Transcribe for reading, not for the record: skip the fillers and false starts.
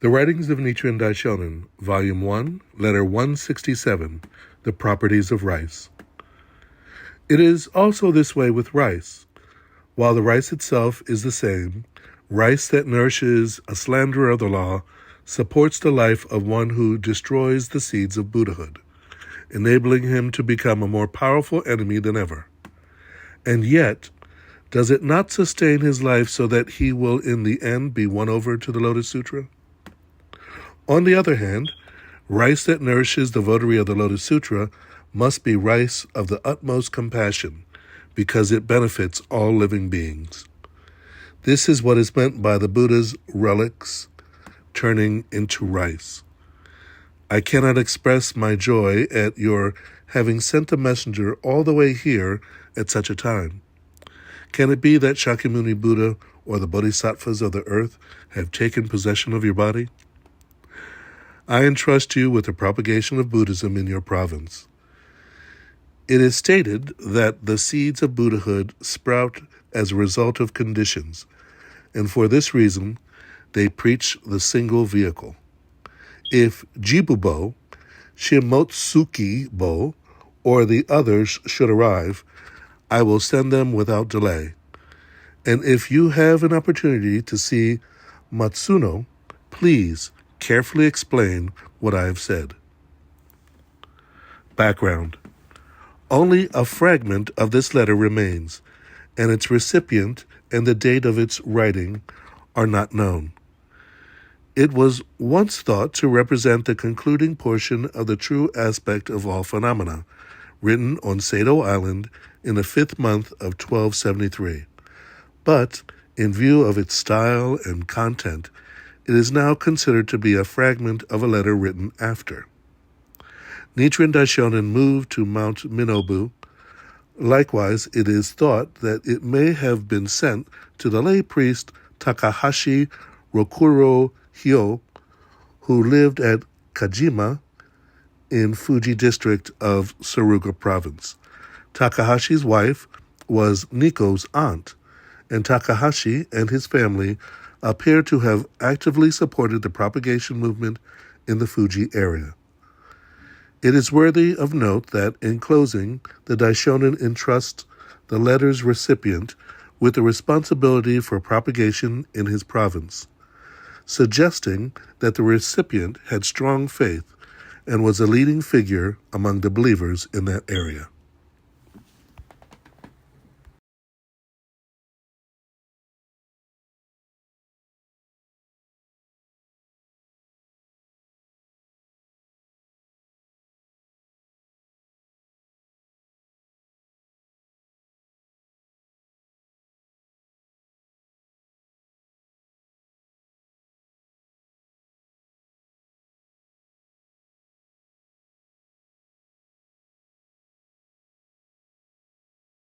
The Writings of Nichiren Daishonin, Volume 1, Letter 167, The Properties of Rice. It is also this way with rice. While the rice itself is the same, rice that nourishes a slanderer of the law supports the life of one who destroys the seeds of Buddhahood, enabling him to become a more powerful enemy than ever. And yet, does it not sustain his life so that he will in the end be won over to the Lotus Sutra? On the other hand, rice that nourishes the votary of the Lotus Sutra must be rice of the utmost compassion, because it benefits all living beings. This is what is meant by the Buddha's relics turning into rice. I cannot express my joy at your having sent a messenger all the way here at such a time. Can it be that Shakyamuni Buddha or the Bodhisattvas of the earth have taken possession of your body? I entrust you with the propagation of Buddhism in your province. It is stated that the seeds of Buddhahood sprout as a result of conditions, and for this reason, they preach the single vehicle. If Jibubo, Shimotsuki-bo, or the others should arrive, I will send them without delay. And if you have an opportunity to see Matsuno, please carefully explain what I have said. Background. Only a fragment of this letter remains, and its recipient and the date of its writing are not known. It was once thought to represent the concluding portion of the true aspect of all phenomena, written on Sado Island in the 5th month of 1273. But, in view of its style and content, it is now considered to be a fragment of a letter written after. Nichiren Daishonin moved to Mount Minobu. Likewise, it is thought that it may have been sent to the lay priest Takahashi Rokuro Hyo, who lived at Kajima in Fuji district of Suruga province. Takahashi's wife was Niko's aunt, and Takahashi and his family appear to have actively supported the propagation movement in the Fuji area. It is worthy of note that, in closing, the Daishonin entrusts the letter's recipient with the responsibility for propagation in his province, suggesting that the recipient had strong faith and was a leading figure among the believers in that area.